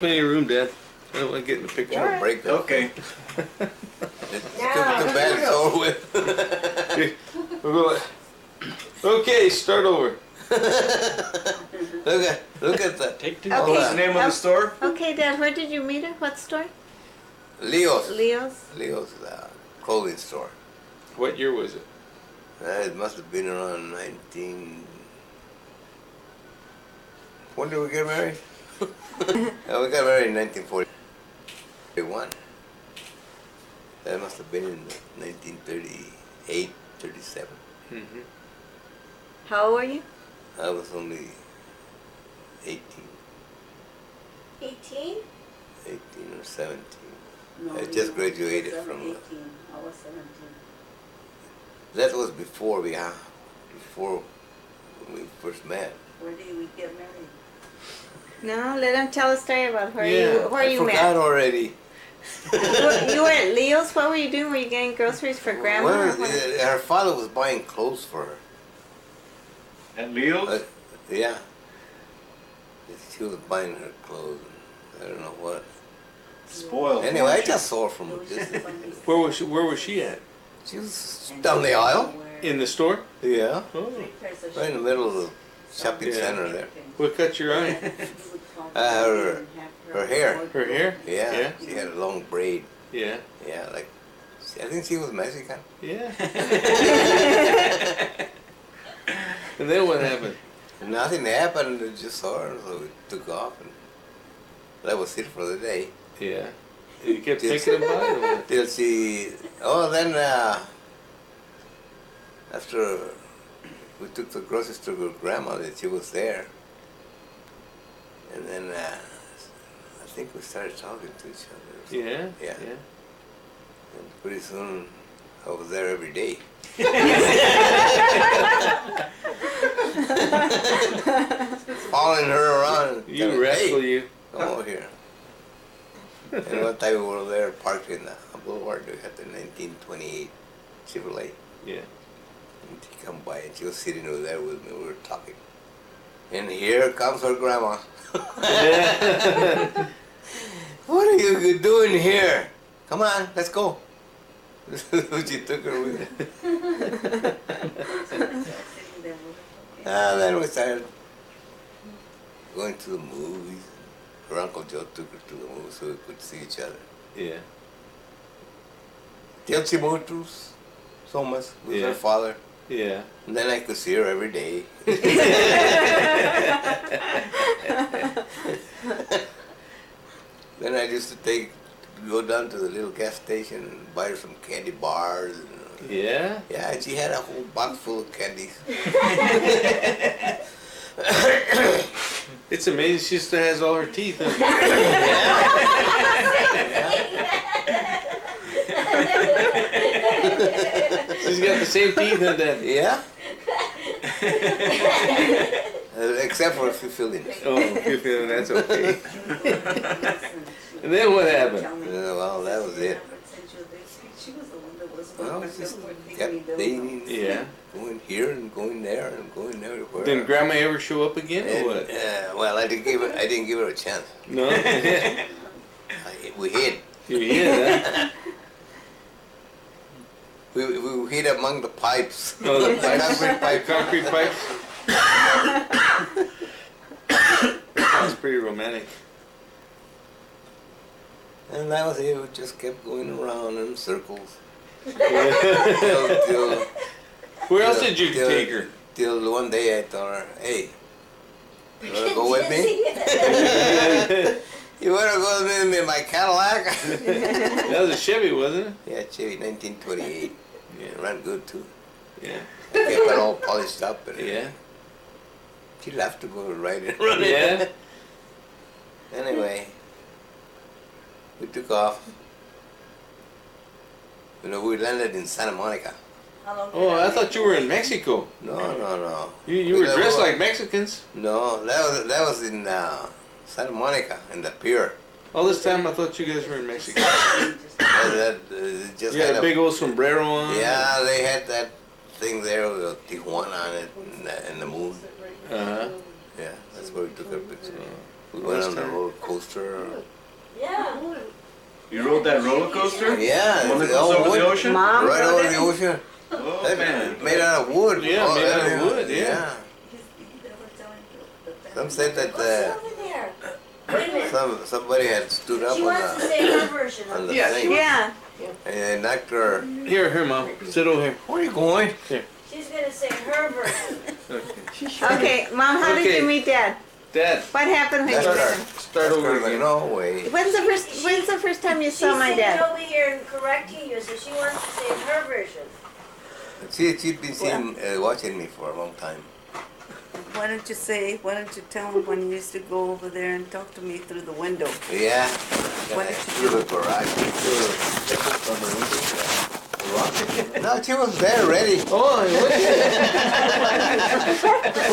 Plenty of room, Dad. I don't want to get in the picture. Right. Break up. Okay. It's too bad it's over with. Okay, start over. Look at that. Take two. Okay. What's the name of the store? Okay, Dad, where did you meet her? What store? Leo's. Leo's? Leo's clothing store. What year was it? It must have been around 19... When did we get married? We got married in 1941. That must have been in 1938, 37. Mm-hmm. How old were you? I was only 18. 18? 18 or 17. No, I just graduated from... 18. I was 17. That was before when we first met. Where did we get married? No, let him tell a story about where Yeah, you I forgot met. already. You were at Leo's? What were you doing? Were you getting groceries for Grandma? Well, or what? her father was buying clothes for her. At Leo's? Yeah. She was buying her clothes. I don't know what. Spoiled. Anyway, I just saw her from a distance. Where was she at? She was down the aisle. In the store? Yeah. Oh. Right in the middle of the shopping Yeah. center there. What cut your eye? Her hair. Her hair? Yeah. Yeah. She had a long braid. Yeah. Yeah, like, I think she was Mexican. Yeah. And then what happened? Nothing happened, I just saw her, so we took off, and that was it for the day. Yeah. And you kept Yes. thinking about it? Or what? Till she, then after we took the groceries to her grandma, that she was there, and then I think we started talking to each other. or something. Yeah. Yeah. Yeah. And pretty soon, I was there every day. Following her around. You telling, rascal, hey, you. come over here. And one time we were there parked in the boulevard. We had the 1928 Chevrolet. Yeah. And she come by and she was sitting over there with me. We were talking. And here comes her grandma. What are you doing here? Come on, let's go. She took her with her. And then we started going to the movies. Her Uncle Joe took her to the movies so we could see each other. Yeah. Till she moved to Somas with Yeah. her father. Yeah. And then I could see her every day. Then I used to go down to the little gas station and buy her some candy bars. And, Yeah? yeah, and she had a whole box full of candies. It's amazing she still has all her teeth. Huh? She's got the same teeth, huh, Dad? Yeah. Except for a few fillings. Oh, you're feeling that's okay. And then what happened? Well, that was it. She was the one that was Well, it just kept dating. Yeah. Going here and going there and going everywhere. Didn't Grandma ever show up again, or what? Well, I didn't give her a chance. No? We hid. You hear that? We hid among the pipes. Oh, the concrete pipes. Concrete pipes? That's pretty romantic. And that was it. We just kept going around in circles. Yeah. till, Where else did you take her? Till one day I told her, hey, you wanna go with me? You wanna go with me in my Cadillac? That was a Chevy, wasn't it? Yeah, Chevy, 1928. Yeah, ran good too. Yeah. I kept it all polished up. And Yeah. she laughed to go right and run it. Yeah. Anyway, we took off. You know, we landed in Santa Monica. Oh, I thought you were in Mexico. No. You were dressed like Mexicans. No, that was in Santa Monica, in the pier. All this time I thought you guys were in Mexico. Just You had had a big old sombrero on. Yeah, they had that thing there with Tijuana on it and the moon. Uh-huh. Yeah, that's where we took our picture. We went on the roller coaster. Yeah. You rode that roller coaster? Yeah, One that it's goes all over wood. the ocean? Mom Right rode over it? the ocean. Oh, That's man. made out of wood. Yeah, Oh, made out of yeah. wood, yeah. Some said that What's over there? Wait a minute. somebody had stood up She wants to on say her version the, of on the Yeah, thing. Yeah. And they knocked her. Here, Mom. Sit over here. Where are you going? She's gonna say her version. Okay. Okay, Mom, how did Okay. you meet Dad? Dad, What happened when That's you her. met him? start over Like, again. no way. When's the first time you She's saw my sitting dad? over here and correcting you, so she wants to say her version. She'd been seeing, watching me for a long time. Why don't you tell him when you used to go over there and talk to me through the window? Yeah. What did you Through the garage. No, she was there ready. Oh,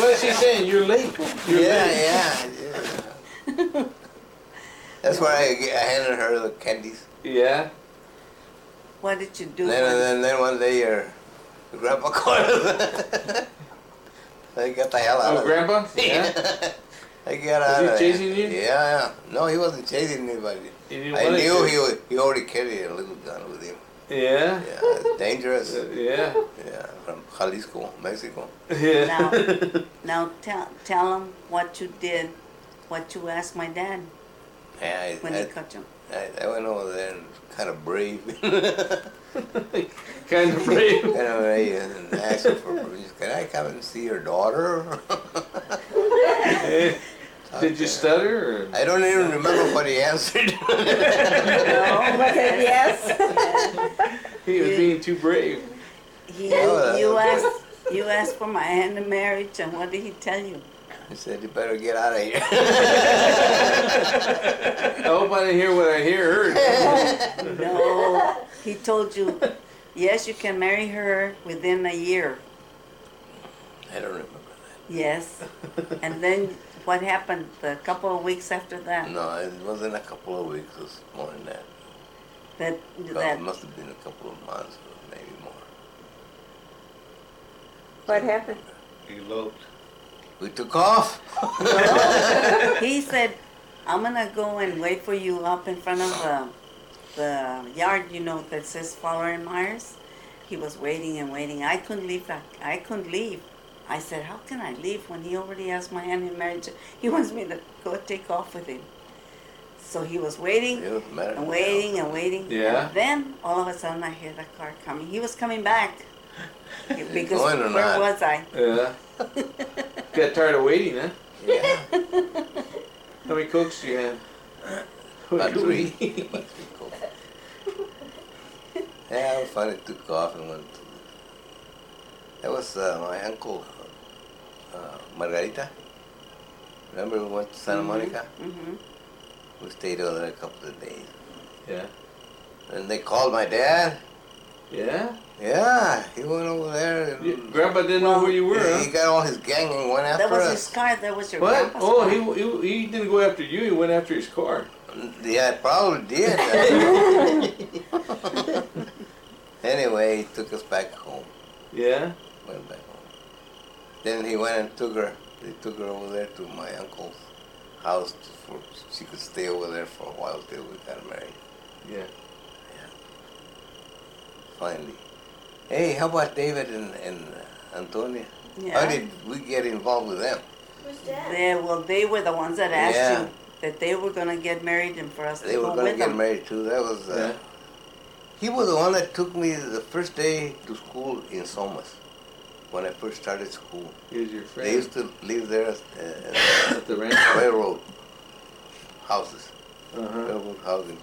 what is she saying? You're late. You're late. Yeah. That's why I handed her the candies. Yeah. What did you do? Then one day your grandpa called us. I got the hell out Oh, of it. Grandpa? Yeah. I got out Was of he it. chasing you? Yeah. No, he wasn't chasing anybody. You didn't I want knew to. he already carried a little gun with him. Yeah. Yeah, it's dangerous. Yeah. Yeah, from Jalisco, Mexico. Yeah. Now tell him what you did, what you asked my dad Yeah, when he caught you. I went over there and kind of brave. Kind of brave. Kind of brave and asked him for permission. Can I come and see your daughter? Did you stutter? Or? I don't even remember what he answered. No, was it yes? He was being too brave. You asked for my hand in marriage, and what did he tell you? He said, you better get out of here. I hope I didn't hear what I heard. No, he told you, yes, you can marry her within a year. I don't remember that. Yes. And then what happened a couple of weeks after that? No, it wasn't a couple of weeks. It was more than that. That It must have been a couple of months or maybe more. What happened? Eloped. We took off. he said, I'm gonna go and wait for you up in front of the yard, that says Flora and Myers. He was waiting and waiting. I couldn't leave. I couldn't leave. I said, how can I leave when he already has my hand in marriage? He wants me to go take off with him. So he was waiting It was married and waiting and waiting. Yeah. And then all of a sudden I hear the car coming. He was coming back. Because Going or where not? was I? Yeah. Got tired of waiting, huh? Yeah, How many cokes do you have? about three. About 3 Cokes. Yeah, it was fun. It took off and went to... That was my uncle, Margarita. Remember we went to Santa Monica? Mm-hmm. We stayed over there a couple of days. Yeah. And they called my dad. Yeah? Yeah, he went over there. And Grandpa didn't know who you were, he huh? got all his gang and went after That was us. his car. That was your What? grandpa's Oh, car. he didn't go after you. He went after his car. Yeah, it probably did. Anyway, he took us back home. Yeah? Went back home. Then he went and took her. They took her over there to my uncle's house for she could stay over there for a while till we got married. Yeah. Finally. Hey, how about David and Antonia? Yeah. How did we get involved with them? Who's that? They were the ones that asked Yeah. you that they were going to get married and for us They to were go going with to get them. married too. That was. Yeah. He was the one that took me the first day to school in Somas when I first started school. He was your They friend used to live there at the ranch. railroad houses, Uh-huh. railroad housing.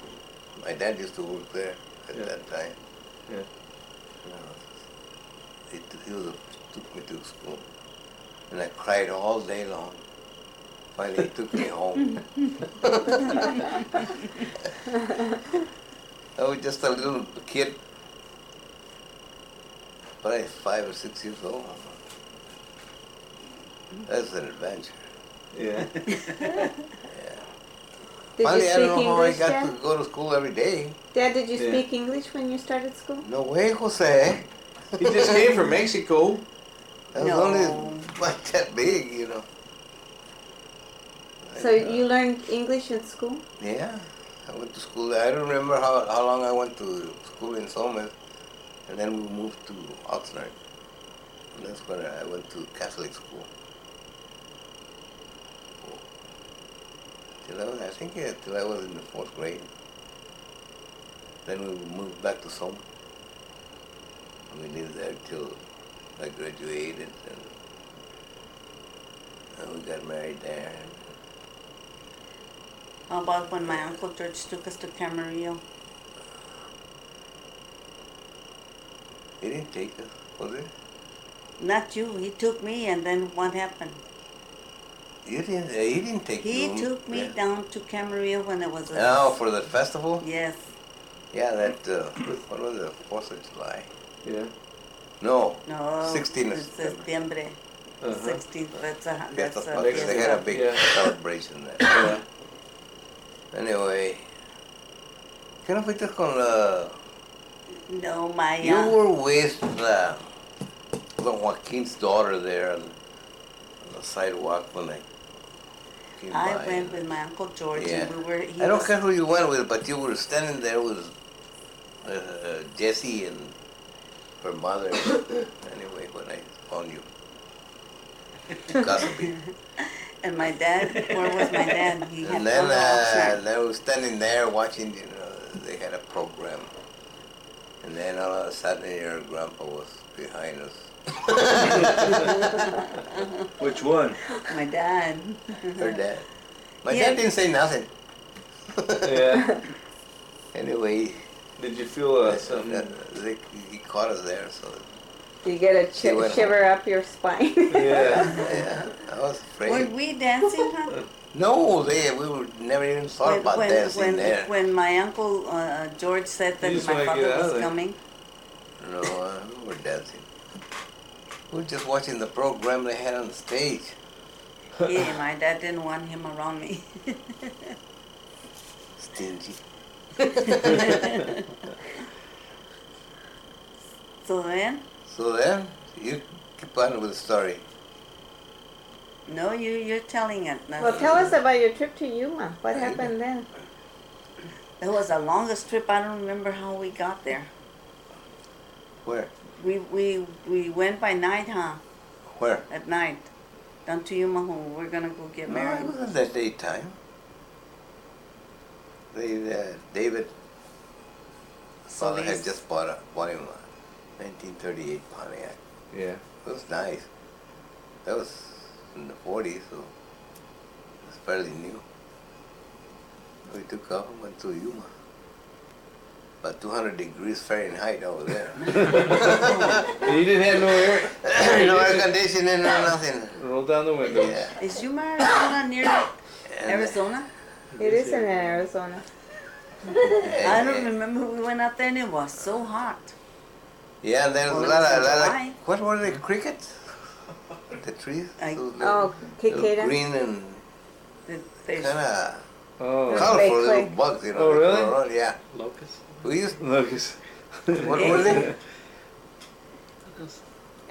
My dad used to work there at Yeah. that time. Yeah. Took me to school, and I cried all day long. Finally, he took me home. I was just a little kid, probably 5 or 6 years old. That's an adventure. Yeah. Yeah. Did Finally, you I don't speak know how I English, got Dad? to go to school every day. Dad, did you Yeah. speak English when you started school? No way, Jose. He just came from Mexico. I was No. only like that big, So you learned English in school? Yeah, I went to school. I don't remember how long I went to school in Somers, and then we moved to Oxnard. And that's when I went to Catholic school. I think till I was in the 4th grade. Then we moved back to Somers. We lived there till I graduated, and we got married there. How about when my Uncle George took us to Camarillo? He didn't take us, was it? Not you. He took me, and then what happened? He didn't take you. He took me down to Camarillo when it was a... Oh, for the festival? Yes. Yeah, that, what was it, 4th of July? Yeah. No, No. 16th of It's September. September. Uh-huh. 16th. That's Fiestas a Patrias. They had a big Yeah. celebration there. Yeah. Anyway, ¿qué no fuiste con la... No, my... You were with Don Joaquin's daughter there on the sidewalk when I came by. I went with my Uncle George, Yeah. and we were... I don't care who you went with, but you were standing there with Jessie and her mother. Anyway, when I found you. Gossiping. And my dad, where was my dad? He had And then gone to Oxnard. I was standing there watching, they had a program. And then all of a sudden your grandpa was behind us. Which one? My dad. Her dad. My Yeah. dad didn't say nothing. Yeah. Anyway, Did you feel something? he caught us there, so You get a She went shiver up your spine. Yeah. yeah, I was Were afraid. we dancing, huh? No, we were never even thought about dancing there. when my Uncle George said that You just my wanna get father out of was there. coming, No, we were dancing. We were just watching the program they had on the stage. yeah, my dad didn't want him around me. Stingy. So then, So then, you keep on with the story. no, you're telling it now. Well, tell us about your trip to Yuma. What happened then? It was the longest trip. I don't remember how we got there. Where? We went by night, huh? Where? At night, down to Yuma. We're gonna go get No, it married. wasn't that daytime. David So father had these- just bought him a 1938 Pontiac. Yeah. It was nice. That was in the 40s, so it was fairly new. We took off and went to Yuma. About 200 degrees Fahrenheit over there. You didn't have no air. No air conditioning or nothing. Roll down the windows. Yeah. Is Yuma, Arizona near And, Arizona? It is in Arizona. I don't remember we went out there and it was so hot. Yeah, and there's Well, a it lot was in of, July. what were they, crickets? The trees? I- Those Oh, little cicada. green and There's kind of Oh. colorful They little clay. bugs, Oh, they really? crawl around. Yeah. Locust? We used, Lucas. what were they?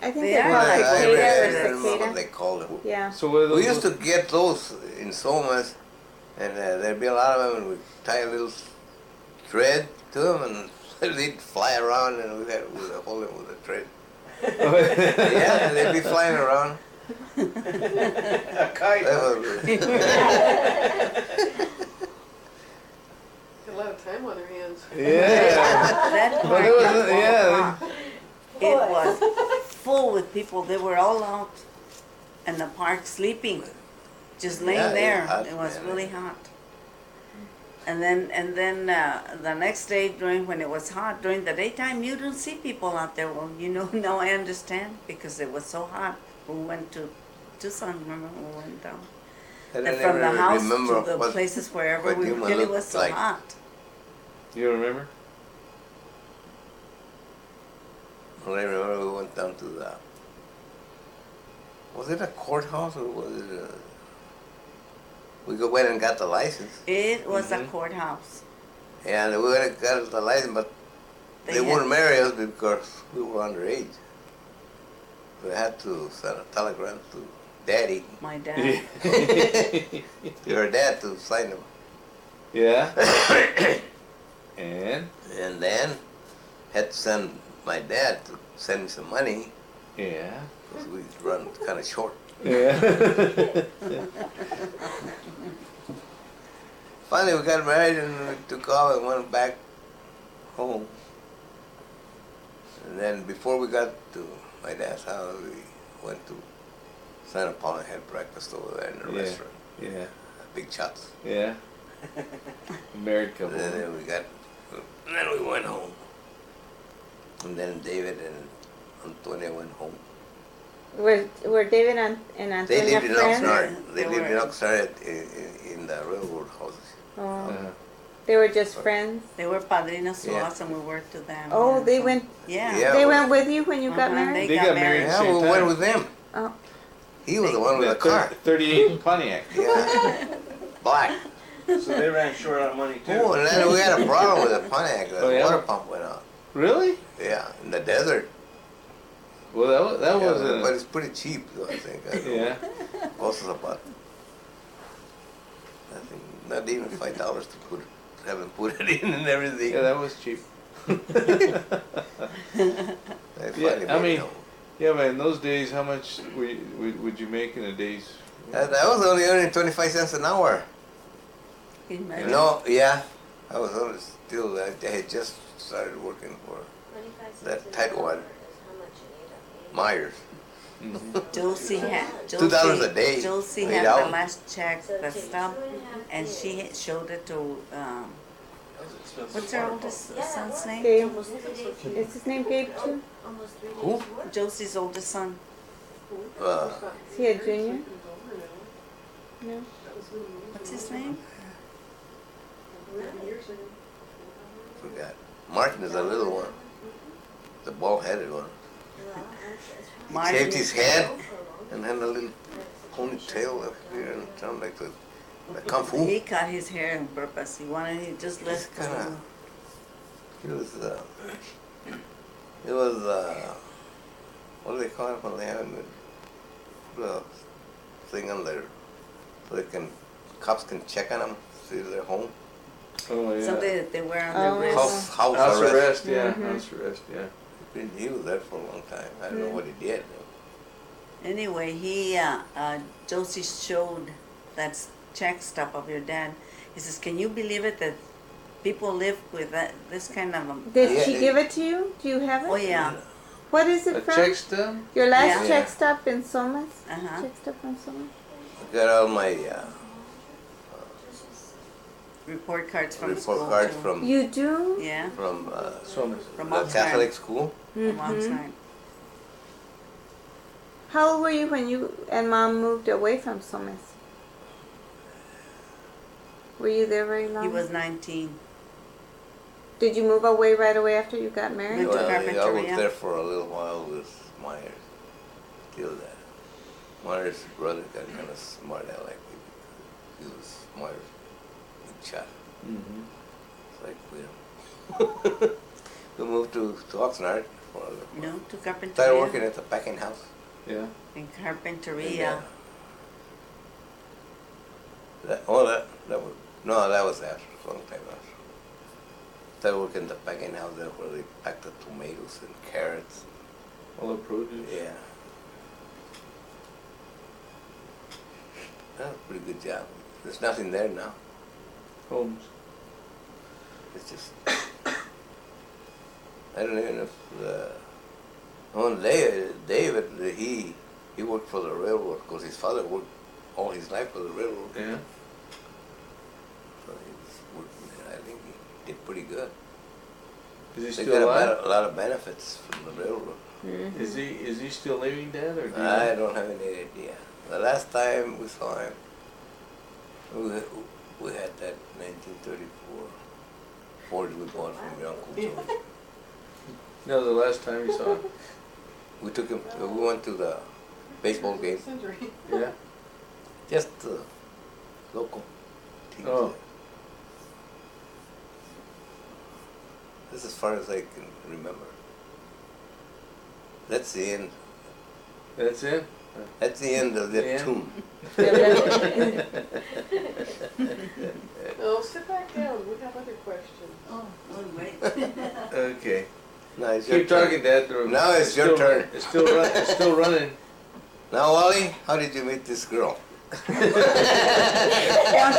I think They they are call like it I cicada don't or remember what cicada. they called them. Yeah. So what are those? We used to get those in Somas, and there'd be a lot of them, and we'd tie a little thread to them, and they'd fly around, and we'd hold them with a thread. Yeah, they'd be flying around. A kite. That was- A lot of time on their hands. Yeah. that But park it was, at 12 yeah. o'clock, it was full with people. They were all out in the park sleeping, just laying Yeah, it was there. hot, It was man. really hot. And then the next day, when it was hot, during the daytime, you don't see people out there. Well, now I understand because it was so hot. We went to Tucson, remember, we went down. I And don't from the even house remember to the what- places wherever what we Yuma really looked was so like. hot. You don't remember? Well, I remember we went down to the. Was it a courthouse or was it a? We went and got the license. It was a Mhm. courthouse. And we went and got the license, but they had- wouldn't marry us because we were underage. We had to send a telegram to daddy, My dad. your dad to sign them. Yeah. And And then had to send my dad to send me some money yeah. because we run kind of short. Yeah. Finally, we got married and we took off and went back home. And then before we got to my dad's house, we went to Santa Paula and had breakfast over there in the Yeah. restaurant. Yeah. Big shots. Yeah. Married couple. And then we went home. And then David and Antonia went home. Were David and They Antonia lived in friends? Oxnard. They They lived in were- Oxnard in the railroad houses. Oh, Uh-huh. they were just friends. They were padrinos to Yeah. us, and we worked to them. Oh, yeah, they so- went. Yeah. Yeah. They went with you when you got Uh-huh, married. They got married. Yeah, Same we time. went with him. Oh, He was the one with the car. 38 Pontiac. Yeah. Black. So they ran short on money too. Oh, and then we had a problem with the Pontiac. The Oh, yeah? water pump went out. Really? Yeah, in the desert. Well, that Yeah, was but a it's pretty cheap, though, I think. I don't know. yeah. Costs us about, I think, not even $5 to have them put it in and everything. Yeah, that was cheap. They Yeah, finally I made mean- it home. Yeah, but in those days, how much would you make in a day's? That was only earning 25 cents an hour. Can you imagine? No, yeah. I was only still, I had just started working for 25 cents that an tight hour one. is how much you need. Myers. Josie had $2 a day, Josie 8 had the hours. last check, So the take stub, 2.5 and years. she showed it to what's her oldest Yeah, son's name? Gabe. Almost 3 days. Is his name Gabe too? Almost 3 Who? days work. Josie's oldest son. Is he a junior? No. What's his name? Forgot. Martin is a little one. The bald-headed one. He Martin. shaved his head and had a little ponytail up here and sounded like the Kung Fu. He cut his hair on purpose. He wanted it just less It's kinda- color. It was, what do they call it when they have the thing on there, so cops can check on them, see if they're home. Oh yeah. Something that they wear on Oh. their wrists. House House arrest. arrest. Yeah. Mhm. House arrest. Yeah. He was there for a long time. I don't know what he did. Anyway, Josie showed that check stub of your dad. He says, "Can you believe it that people live with this kind of a?" Did Yeah, she give it to you? Do you have it? Oh yeah. What is A it from? check stub. Your last Yeah. check stop in Somas? Uh-huh. Check stop from Somas? I got all my Report cards from report school cards too. from You do? Yeah. So From the Oxnard. Catholic school. From Mhm. Oxnard. How old were you when you and Mom moved away from Somas? Were you there very long? He was 19. Did you move away right away after you got married? Went to Well, I was Carpinteria. there for a little while with Myers. Till that. Myers' brother got kind of smart aleck. He was Myers' big shot. Mm-hmm. It's like we we moved to Oxnard for a little while. No, to Started Carpinteria. working at the packing house. Yeah. In And, Carpinteria. that was after, a long time after. Started working at the packing house there where they packed the tomatoes and carrots. All the produce. Yeah. That was a pretty good job. There's nothing there now. Homes. It's just, I don't even know if, David, he worked for the railroad because his father worked all his life for the railroad. Yeah. So he was working there. I think he did pretty good. Is he They still got alive? a lot of benefits from the railroad. Mm-hmm. Is he still living, Dad, or do you I know? don't have any idea. The last time we saw him, we had that 1934 Ford we bought from your Uncle Joe. No, the last time you saw him. We took him, we went to the baseball game, Yeah. just local teams. Oh. This is as far as I can remember. That's the end. That's it. That's the end of that Yeah. tune. No, sit back down. We have other questions. Oh, wait. Okay. No, it's your Keep turn. talking, Dad. Now it's your turn. It's still running. Now, Wally, how did you meet this girl? Don't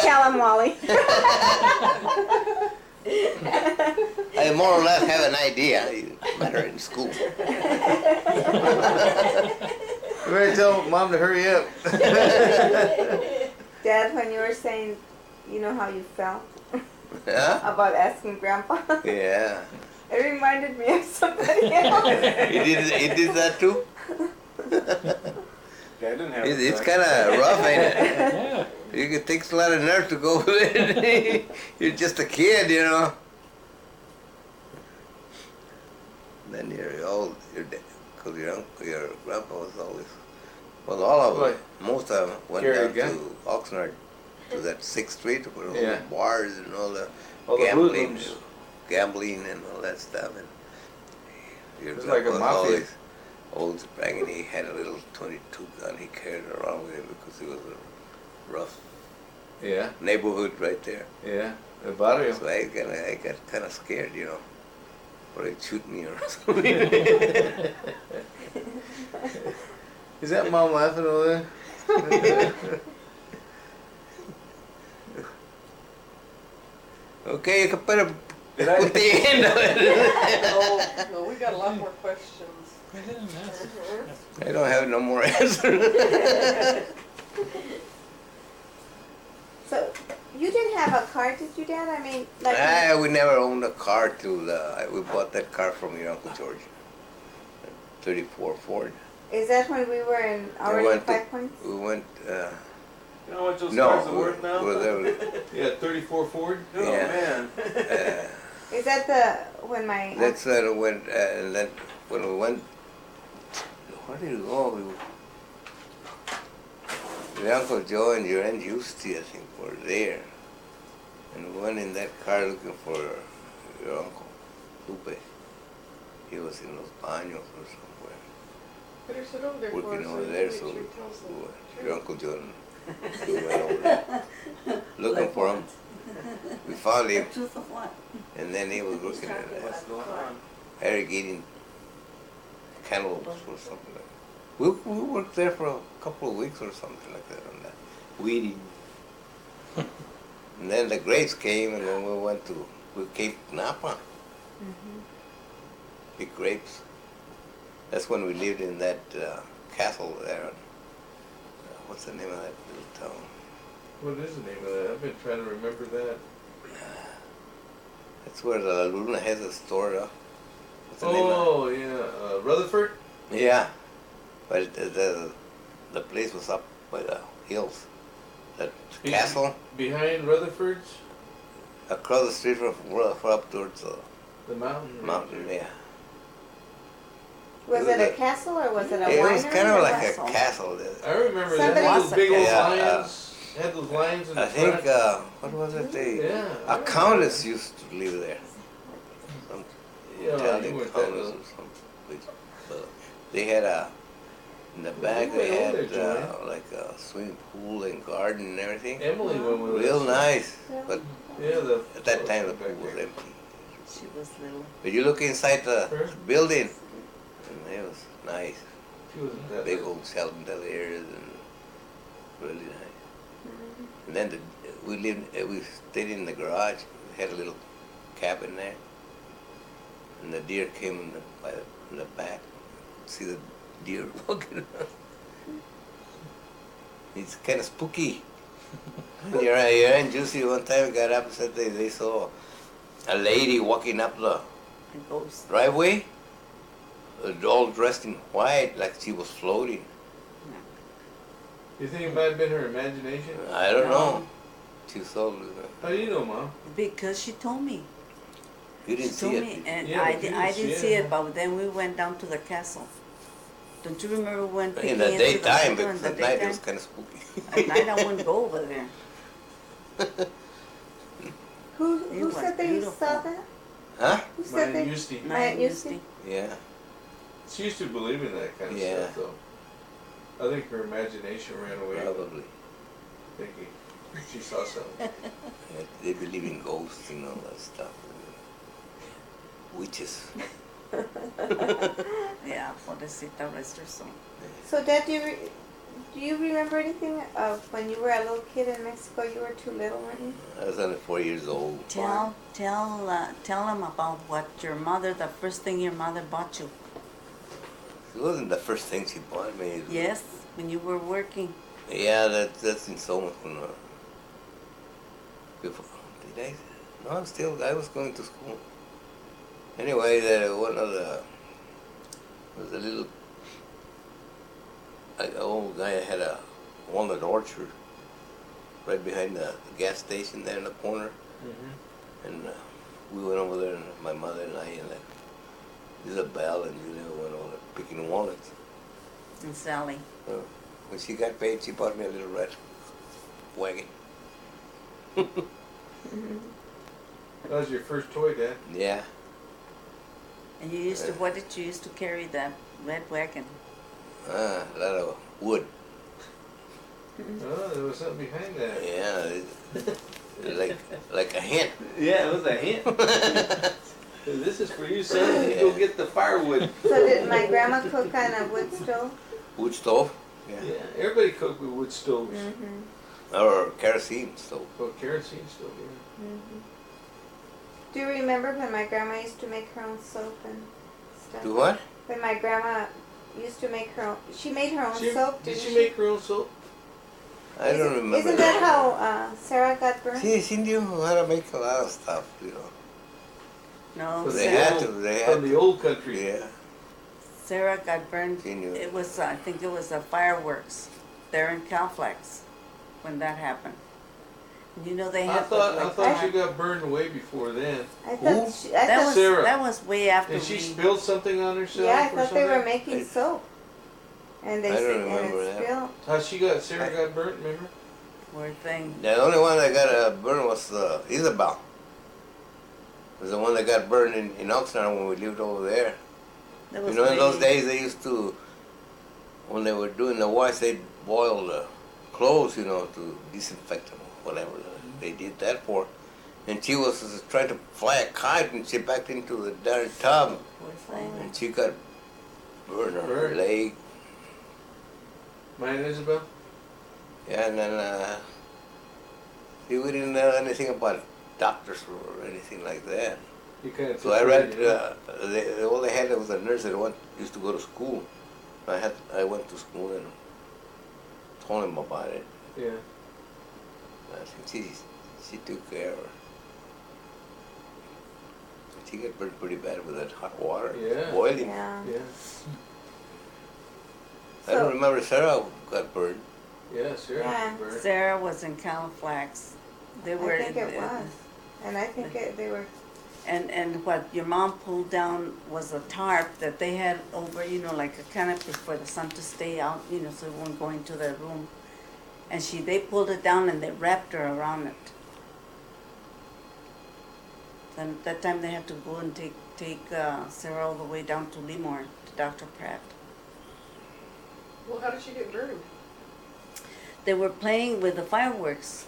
tell him, Wally. I more or less have an idea. You met her in school. You better tell Mom to hurry up. Dad, when you were saying, you know how you felt Huh? about asking Grandpa, Yeah. it reminded me of somebody else. He did that too? Yeah, I didn't have It's kind of rough, ain't it? It takes a lot of nerve to go with it. You're just a kid, you know. Then you're old, because your grandpa was always, well, all of them, most of them went Carry a down gun. to Oxnard, to that 6th Street, where all Yeah. the bars and all the All the gambling and all that stuff. And your It's like a grandpa was mafia. always old bragging. He had a little 22 gun he carried around with him because he was a rough Yeah, neighborhood right there. yeah. The barrio. So I got kind of scared, you know, or he'd shoot me or something. Is that Mom laughing over there? Okay, you can put Did I- the end of it. No, we got a lot more questions. I don't have no more answers. So, you didn't have a car, did you, Dad? I mean, like, We never owned a car till we bought that car from your Uncle George. 34 Ford. is that when we were in already went to- 5 Points? We went, You know how much those no, cars are worth now? we're there. Yeah, 34 Ford. Oh, Yeah. man. Is that the, when my, That's when we went, and then when we went, where did we go? Your Uncle Joe and your Aunt Justy, I think, were there. And we went in that car looking for your uncle, Lupe. He was in Los Baños or somewhere, Better sit over there for working us over so there, you so can make sure he tells the your truth. Uncle John, we went over there looking for him. We found him, The truth of what? and then he was working at What's going on? irrigating cantaloupes or something like that. We worked there for a couple of weeks or something like that on that, weeding. And then the grapes came, and then we came to Napa. Big grapes. That's when we lived in that castle there. What's the name of that little town? What is the name of that? I've been trying to remember that. That's where the Luna has a store. What's the name of Oh, yeah. Rutherford? it? Yeah. But the place was up by the hills. That Yeah. castle Behind Rutherford's? across the street from up towards the The mountain? mountain. Yeah. was it a castle or was it a It winery? was kind or of what? like castle? a castle. I remember Somebody- that. Those big old Yeah, lions. Had those lions in the I think, front. what was it? They, Yeah. I a remember countess used to live there. Some Yeah, you Italian weren't that countess old. or something. They had in the back You they went had over there, Joanne. like a swimming pool and garden and everything. Emily went with Real us. nice. But Yeah, at that time the pool back was there. empty. She was little. But you look inside the Sure. building, and it was nice. She wasn't that Big old chandeliers and really nice. And then we stayed in the garage. We had a little cabin there, and the deer came in the back. See the deer walking around. It's kind of spooky. Your Aunt Juicy one time got up and said they saw a lady walking up the A ghost. driveway, all dressed in white, like she was floating. You think it might have been her imagination? I don't No. know. She saw. How do you know, Mom? Because she told me. You didn't She see told it. me, did you? and Yeah, I, but you I didn't didn't see see it. it, but then we went down to the castle. Don't you remember when In peeking the into daytime, castle because in the at night it daytime? was kind of spooky. At night I wouldn't go over there. Who It was said they beautiful. saw that? Huh? Who said Mine they? used to. My- Aunt Aunt Justy? Justy. Yeah. She used to believe in that kind of Yeah. stuff, though. I think her imagination ran away, Probably. thinking she saw something. Yeah, they believe in ghosts and all that stuff. Witches. Yeah, pobrecita, rest her soul. So, Dad, do you remember anything of when you were a little kid in Mexico? You were too little, weren't you? I was only 4 years old. Tell them about what your mother, the first thing your mother bought you. It wasn't the first thing she bought me. Yes, when you were working. Yeah, that's in so much when before. Did I? No, I was going to school. Anyway, one of the was a little old guy had a walnut orchard right behind the gas station there in the corner, and we went over there, and my mother and I, and Isabel and Julia went over there picking walnuts. And Sally. When she got paid, she bought me a little red wagon. That was your first toy, Dad? Yeah. And you used to, what did you used to carry that red wagon? A lot of wood. Oh, there was something behind that. Yeah, like a hint. Yeah, it was a hint. This is for you, son. You go get the firewood. So, did my grandma cook on a wood stove? Wood stove. Yeah, everybody cooked with wood stoves. Or kerosene stove. Oh, kerosene stove, yeah. Do you remember when my grandma used to make her own soap and stuff? Do what? When my grandma used to make her own, she made her own soap, Did didn't she make her own soap? I don't remember. Isn't that how Sarah got burned? She knew how to make a lot of stuff, you know. No, From They the had old- to. They From had the to. old country. Yeah. Sarah got burned. She knew. It was, I think it was a fireworks there in Calflex when that happened. You know they I had thought she got burned way before then. I Who? thought she, I that thought, was Sarah. that was way after And she we. spilled something on herself yeah, I or thought they were something? making soap. And they I don't said, and remember it that. spilled. How Sarah got burnt, remember? Poor thing. The only one that got burned was Isabel. Was the one that got burned in Oxnard when we lived over there. That You was know, in those way- days they used to, when they were doing the wash, they'd boil the clothes, you know, to disinfect them or whatever they did that for. And she was trying to fly a kite and she backed into the darn tub Poor thing. and she got burned on her Burned? leg. Mine, Isabel? Yeah, and then we didn't know anything about doctors or anything like that. You kind of. So I read, all they had was a nurse that used to go to school. I went to school and told him about it. Yeah. I think she took care of her. She got burned pretty bad with that hot water. Yeah. Boiling. Yeah. Yeah. I don't So- remember Sarah got burned. Yeah, Sarah Yeah. got burned. Sarah was in Calflex. They were. I think it was. And I think they were, And what your mom pulled down was a tarp that they had over, you know, like a canopy for the sun to stay out, you know, so it wouldn't go into their room. And they pulled it down and they wrapped her around it. And at that time they had to go and take Sarah all the way down to Lemoore, to Dr. Pratt. Well, how did she get burned? They were playing with the fireworks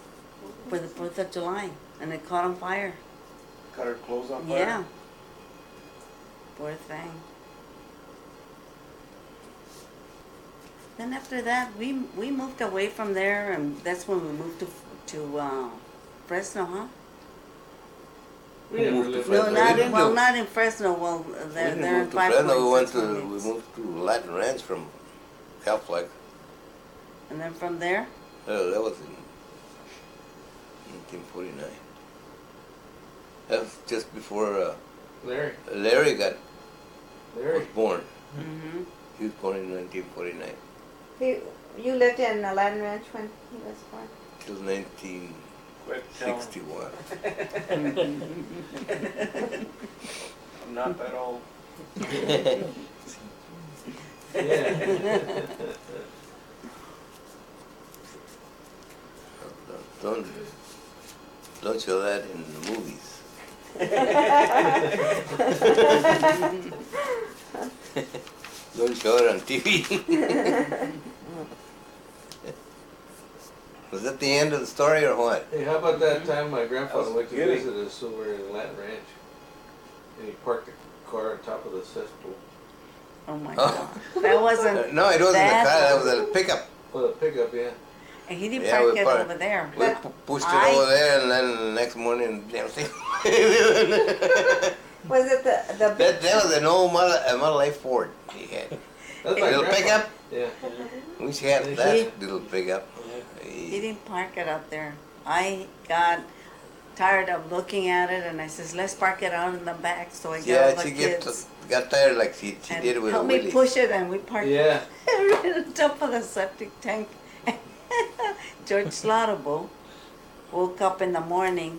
for the 4th of July and it caught on fire. Cut her clothes on fire. Yeah. Poor thing. Then after that, we moved away from there, and that's when we moved to Fresno, huh? We never moved to lived Fresno. No, We not didn't well, move- not in Fresno. Well, We they're didn't in move to Five Fresno. Points. That's when We it's- moved to Latin Ranch from Calflex. And then from there, That was in 1949. That was just before Larry. Larry was Larry. born. hmm He was born in 1949 you lived in Latin Ranch when he was born. till Quit telling. 1961. I'm not that old. Yeah. Don't show that in the movies. Don't show it on TV. Was that the end of the story or what? Hey, how about that time my grandfather went to Kidding. visit us over in Latin Ranch? And he parked the car on top of the cesspool. Oh my Oh. God. That wasn't, No, it wasn't a That car, that was- was a pickup. Oh, the pickup, yeah. and he didn't Yeah, park we it parked- over there. We pushed it I- over there and then the next morning, damn thing. Was it the big That was an old Model A Ford he had. That's A my little grandpa. pickup? Yeah. We had He- that little pickup. He didn't park it out there. I got tired of looking at it, and I says, let's park it out in the back. So I got all Yeah, the she kids. got tired like she and did with helped Willie. me push it, and we parked Yeah. it right on top of the septic tank. George Slaughterbull woke up in the morning,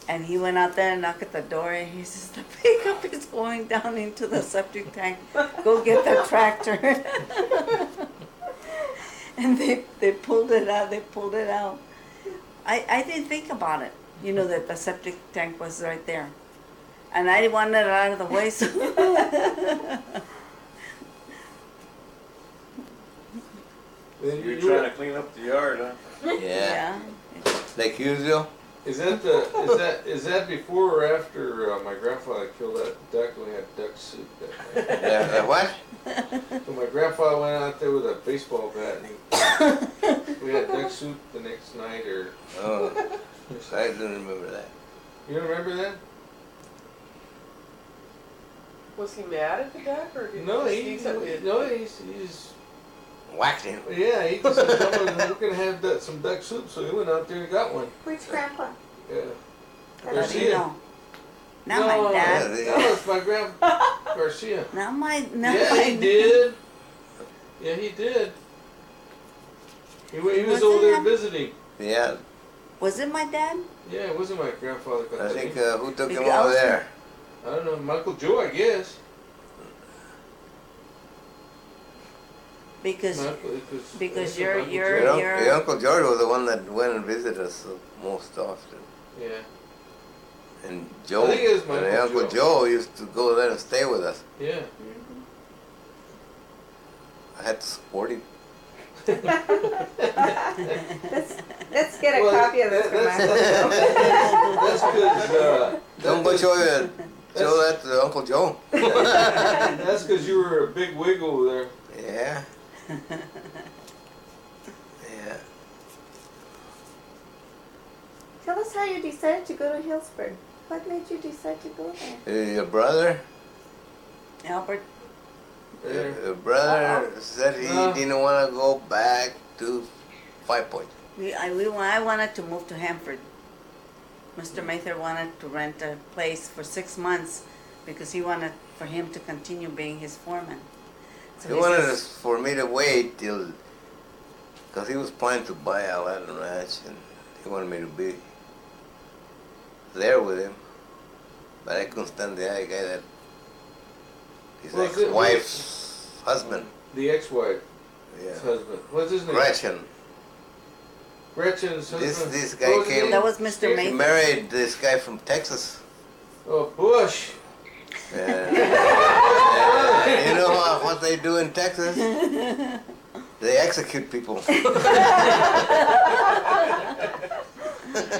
and he went out there and knocked at the door, and he says, the pickup is going down into the septic tank. Go get the tractor. And they pulled it out, I didn't think about it, you know, that the septic tank was right there. And I wanted it out of the way, so. Then You're you trying were- to clean up the yard, huh? Yeah, like usual. Is that before or after my grandfather killed that duck? We had duck soup that night. Yeah, what? So my grandfather went out there with a baseball bat, and we had duck soup the next night. Or Oh, I don't remember that. you don't remember that? Was he mad at the duck or did No, he just need something? he's Whacked him. yeah. He just said, "Someone, we're gonna have some duck soup," so he went out there and got one. which grandpa? Yeah. How do you Garcia. know? Not No, my dad. That was my grandpa Garcia. Not my, Yeah, he did. Yeah, he did. He was Was over it there him? visiting. Yeah, Was it my dad? Yeah, it wasn't my grandfather. I think who took him Because- over there? I don't know, Michael Joe, I guess. Because Because you're- Your Uncle George was the one that went and visited us most often. Yeah. And Joe, I think it was my and Uncle Uncle Joe used to go there and stay with us. Yeah. I had to support him. Let's get a Well, copy of this for that's- my That's because Don't go show that to Uncle Joe. that's because you were a big wig over there. Yeah. Yeah. Tell us how you decided to go to Hillsburg. What made you decide to go there? Your brother? Albert, Your brother said he didn't want to go back to 5 Point. I wanted to move to Hanford. Mr. Mather wanted to rent a place for 6 months because he wanted for him to continue being his foreman. So He he wanted says, us for me to wait till, because he was planning to buy a Latin ranch, and he wanted me to be there with him. But I couldn't stand the other guy that his Well, is it- ex-wife's husband. The ex-wife, Yeah. husband. What's his name? Gretchen. Gretchen's husband. This guy What was his came- name? That was Mr. Steve? He Mather. married this guy from Texas. Oh, Bush. And, you know what they do in Texas? They execute people. You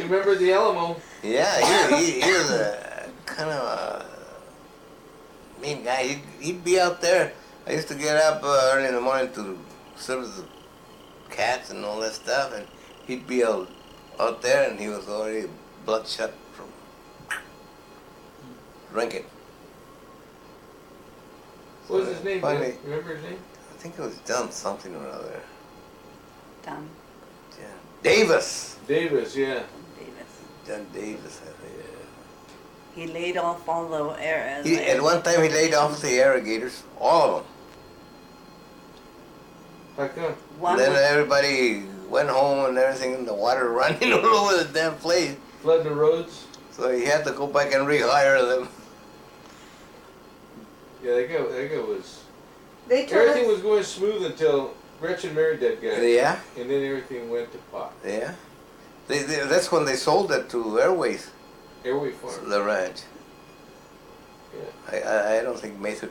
remember the Alamo? Yeah, he was a kind of a mean guy. He'd be out there. I used to get up early in the morning to serve the cats and all that stuff, and he'd be out there, and he was already bloodshot from drinking. What was his name? Funny. Dan? Remember his name? I think it was John something or other. Tom John Davis. Davis, yeah. Davis. John Davis. He laid off all the air. At one time he laid off the irrigators, all of them. How come? One Then was- everybody went home and everything, and the water running all over the damn place. Flooding the roads? So he had to go back and rehire them. Yeah, that guy was... They told Everything us was going smooth until Gretchen married that guy. Yeah, And then everything went to pot. yeah. That's when they sold it to Airways, Airway Farm. the ranch. Yeah, I don't think Mesa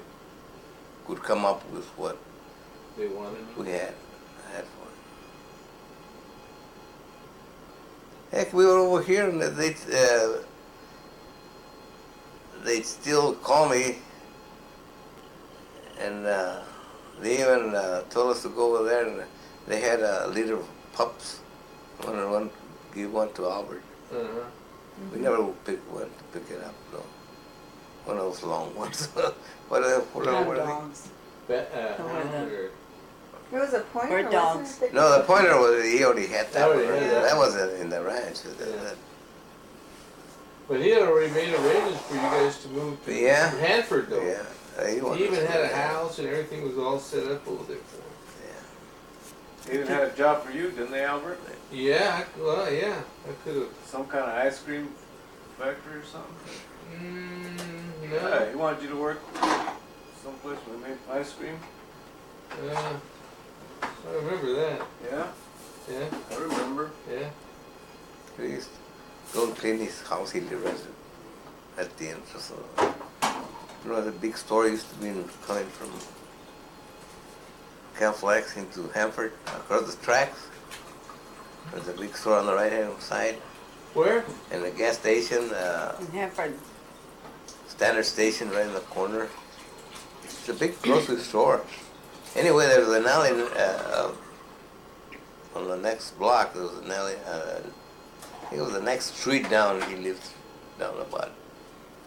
could come up with what they wanted. we had for it. Heck, we were over here and they'd still call me, and they even told us to go over there, and they had a litter of pups. One give one to Albert. Uh-huh. We never went to pick it up, though. One of those long ones. what Hot are they? dogs. Hound or- It was a pointer, Bird dogs. wasn't it? No, the pointer was, he already had that Already one. had that. That was in the ranch. Yeah. But he had already made arrangements for you guys to move to Yeah. Hanford, though. Yeah. He even had a house and everything was all set up over there for him. Yeah. They even had a job for you, didn't they, Albert? Yeah, well, yeah, I could have. Some kind of ice cream factory or something? Yeah, No. he wanted you to work someplace where they make ice cream. I remember that. Yeah, Yeah, I remember. yeah. We used to go and clean his house. He lived at the entrance. You know, the big store used to be coming from Calflex into Hanford, across the tracks. There's a big store on the right-hand side, Where? and a gas station, In Hanford. standard station right in the corner. It's a big grocery store. Anyway, there was an alley on the next block. There was an alley. It was the next street down. He lived down about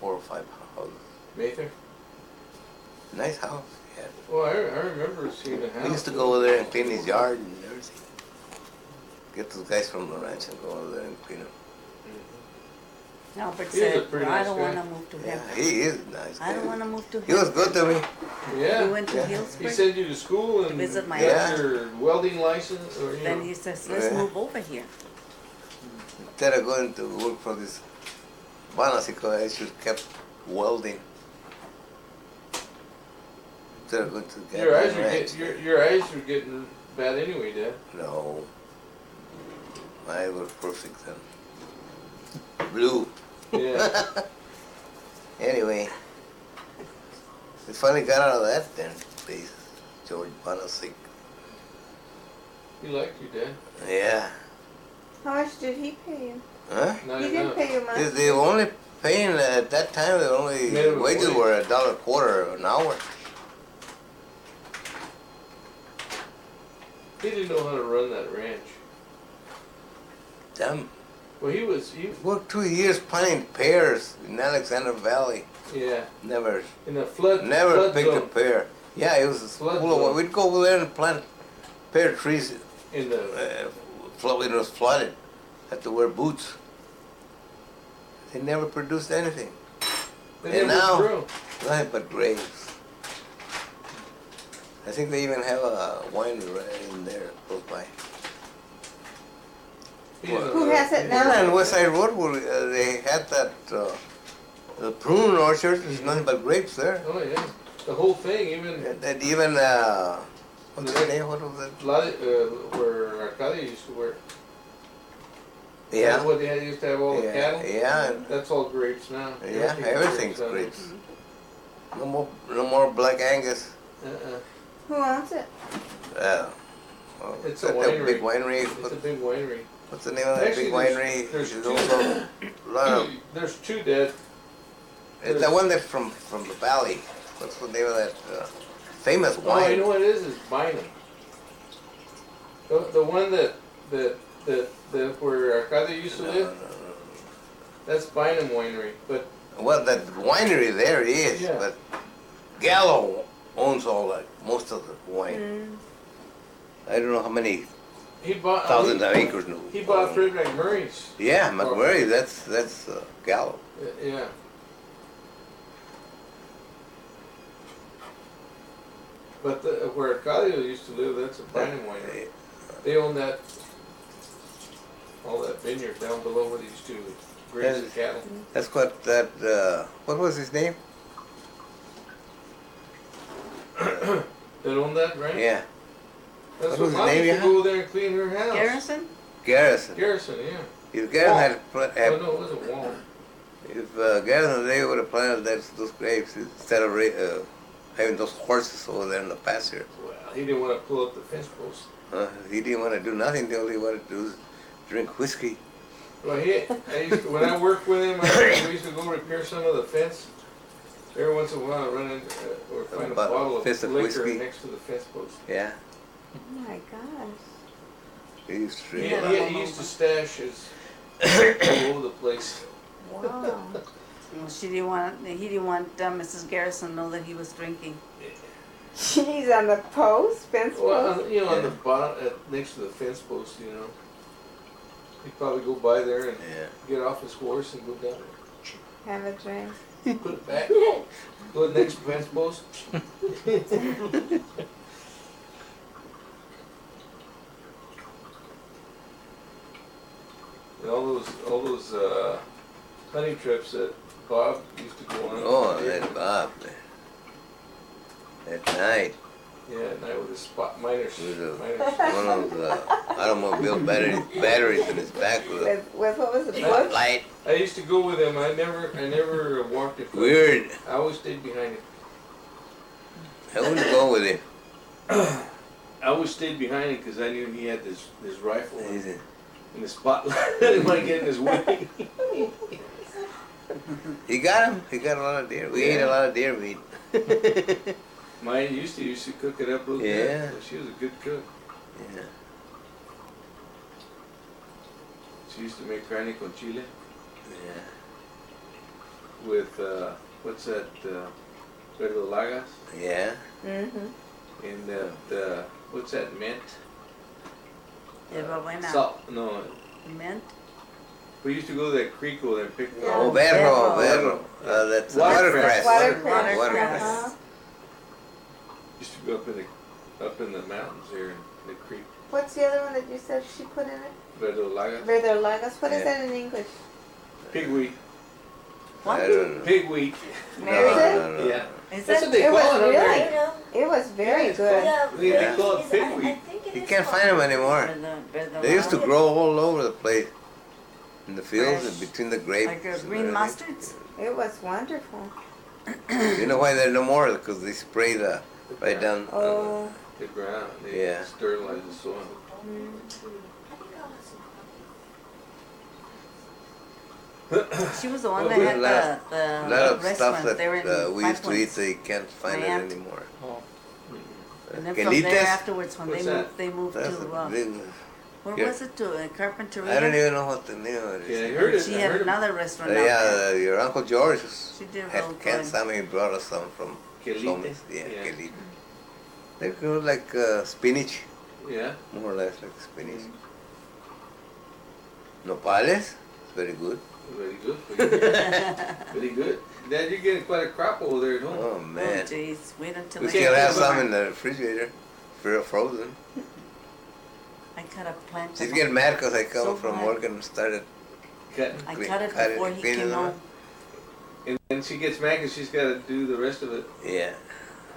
4 or 5 houses. Mather? Nice house. He had. Well, I remember seeing the house. We used to go over there and clean his yard and everything. Get those guys from the ranch and go over there and clean them. Albert He was a said, pretty I nice don't guy. want to move to Yeah, Hanford. he is a nice. I don't guy. want to move to He was Hanford. good to me. Yeah. We went to Yeah. He Hillsburg. sent you to school and visit my got aunt. your welding license, or you Then know. he says, let's Yeah. move over here. Instead of going to work for this Banasico, I should kept welding. Instead of going to the Your eyes Gathering are ranch. your eyes are getting bad anyway, Dad. No. I was perfect then. Blue. Yeah. Anyway, we finally got out of that then, please. George Banasic. He liked you, Dad. Yeah. How much did he pay you? Huh? Not He didn't enough. pay you much. They were only paying at that time. The only Minimum wages wage. were $1.25 an hour. He didn't know how to run that ranch. Damn. Well, he Worked 2 years planting pears in Alexander Valley. yeah, Never in the flood. Never flood picked a zone. pear. Yeah, it was Flood full of. zone. We'd go over there and plant pear trees. In the When it was flooded, had to wear boots. They never produced anything. they And never now- grew. Nothing but grapes. I think they even have a winery right in there close by. He didn't know Who how to- has it Yeah, now? on West Side Road, where they had that the prune orchard. There's nothing but grapes there. Oh yeah, the whole thing, even And even what's the name? What was it? where Arcadia used to work. Yeah. What they had, used to have all the Yeah, cattle. yeah. That's all grapes now. Yeah, everything's now. grapes. No more Black Angus. Who owns it? Well, It's a that winery. big winery. It's a big winery. What's the name of that Actually, big there's- winery? there's There's two. also a lot of. There's two, Dad. It's the one that's from the valley. What's the name of that famous Oh, you wine? know what it is? It's Bynum. The one that where Arcadia used to No, live. no, no. That's Bynum Winery. But Well, that winery there is, Yeah. but Gallo owns all that, most of the wine. I don't know how many he bought thousands of acres. No. He bought Fred McMurray's. Yeah, McMurray. That's Gallo. Yeah. But where Arcadia used to live, that's a Bynum Winery. They own that, all that vineyard down below where they used to graze the cattle. That's what that. What was his name? That own that, right? Yeah, That's What was what his Mom name, used to yeah? go there and clean her house. Garrison? Garrison. Garrison, yeah. If Garrison had Oh no, it wasn't Wall. if Garrison they would have planted those grapes instead of having those horses over there in the pasture. Well, he didn't want to pull up the fence post. He didn't want to do nothing. The only he wanted to do was drink whiskey. Well, when I worked with him, we used to go repair some of the fence. Every once in a while, I run in or find a bottle of fist of liquor whiskey. next to the fence post. Yeah. Oh my gosh. He used to He, drink. he used to stash his all over the place. Wow. Well, he didn't want Mrs. Garrison to know that he was drinking. Jeez, on the post, fence Well, post. on the bottom, next to the fence post, he'd probably go by there and Yeah. get off his horse and go down Have a drink. there, put it back, go to the next fence post. And all those hunting trips that Bob used to go on. Oh, that Bob, man. At night, Yeah, at night with his spot miners. with miners. one of the automobile batteries in his back with a With what was it? Bush? light. I used to go with him. I never walked in front. Weird. I always stayed behind him. I wouldn't go with him. I always stayed behind him because I knew he had his rifle He's a- in the spotlight. I didn't want to get in his way. He got him. He got a lot of deer. We ate a lot of deer meat. Mine used to cook it up real Yeah. good. She was a good cook. Yeah. She used to make carne con chile Yeah. with, what's that, verdolagas? Yeah. Mm-hmm. And what's that, mint? Yerba buena. Salt, no. Mint. We used to go to that creek over there and pick Yeah. Oh, berro. That's Watercress. watercress. Watercress. Watercress. Used to go up in the mountains there in the creek. What's the other one that you said she put in it? Verdolagas. Verdolagas. What is Yeah. that in English? Pigweed. I don't know. Pigweed. Mary. No. Yeah. Is That's that what they It call was it up there. really- You know? It was very Yeah, it's good. Yeah, They call it I pigweed. think it You is can't called- find them anymore. Verdolaga? They used to grow all over the place. In the fields and Fresh. between the grapes. Like and green everything. mustards? It was wonderful. You know why they're no more? Because they spray the right down. Oh. The ground. They Yeah. sterilize the soil. She was the one Well, that we had had the A lot of stuff restaurant. They were in that we Five used to eat, Points. so you can't find My it aunt. anymore. And then from there Quelites? afterwards, when What's they moved That's to, a big, where yeah. was it, to Carpinteria? I don't even know what the name of it Yeah, I is. heard it. She I had heard another restaurant out there. Yeah, your Uncle George She did real had canned good. salmon. He brought us some from Quelite? Somes. Yeah, Yeah. quelite. They go like spinach, Yeah. more or less like spinach. Nopales, very good. Very good. Very good. Dad, you're getting quite a crop over there at home. Oh Oh, man, jeez, wait until we I still get have to some work. in the refrigerator, frozen. I cut a plant. She's getting mad because I come So from glad. work and started. Cutting. I clean- cut it cut it, before he clean it came up. home. And then she gets mad because she's got to do the rest of it. Yeah,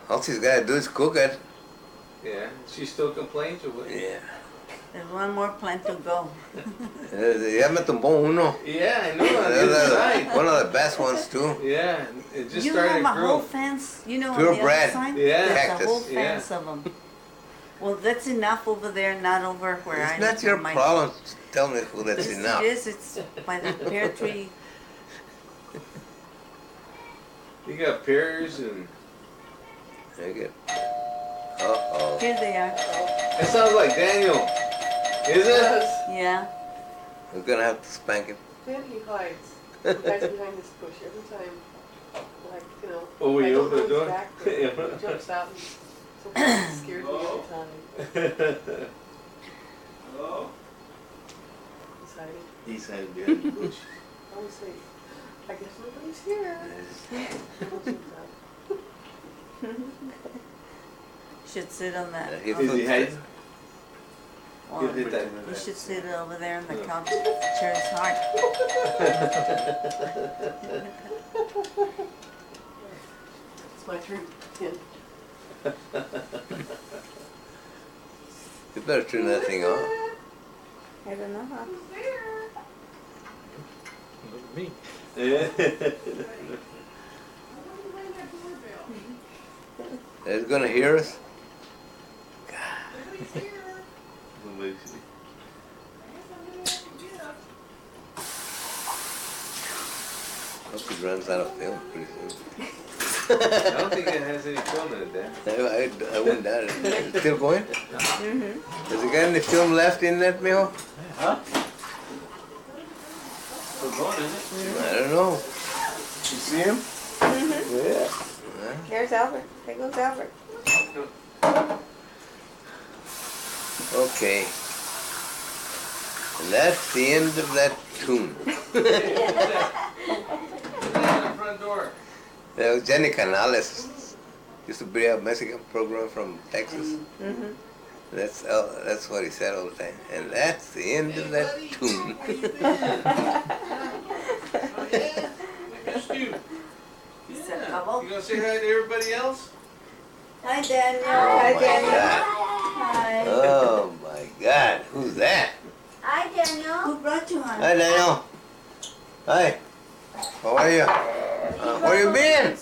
all she's got to do is cook it. Yeah. She still complains or what? Yeah. There's one more plant to go. Ya me tumbó uno. Yeah, I know. On the other side. One of the best ones too. Yeah. It just You started have to a grow. whole fence, you know, on the Purebred. other side? Yeah. There's Cactus. a whole Yeah. fence of them. Well, that's enough over there, not over where I It's live. not your My- problem. Tell me who that's Yes, enough. it is. It's by the pear tree. You got pears and. Very good. Uh-oh. Here they are. That sounds like Daniel. Is it? Yeah. We're gonna have to spank him. Then he hides. He hides behind this bush every time. Like, you know. Oh, when I you don't open the know he's door? back there. Yeah. He jumps out and sometimes it scares me every time. He's hiding. He's hiding behind the bush. I always say, I guess nobody's here. He jumps out. Should sit on that. He Is he puts- hiding? Well, He'll hit that. you should sit over there on the couch. Chair's hard. It's my turn. Yeah. You better turn that thing off. I don't know how. Me. It's gonna hear us. runs out of film pretty soon. I don't think it has any film in it, Dan. I wouldn't doubt it. It's still going? Mm-hmm. Has it got any film left in that, mijo? Huh? Still going, isn't it? I don't know. You see him? Mm-hmm. Yeah. There's Albert. There goes Albert. Okay. And that's the end of that tune. Who's that in the front door? That was Jenny Canales. Used to be a Mexican program from Texas. Mm-hmm. That's what he said all the time. And that's the end of that tune. I missed you. He said, Yeah. "Hello." You gonna say hi to everybody else? Hi, Daniel. Oh Hi, my Daniel. God. Hi. Oh my God. Who's that? Hi, Daniel. Who brought you, hon? Hi, Daniel. Hi. How are you? Where you been?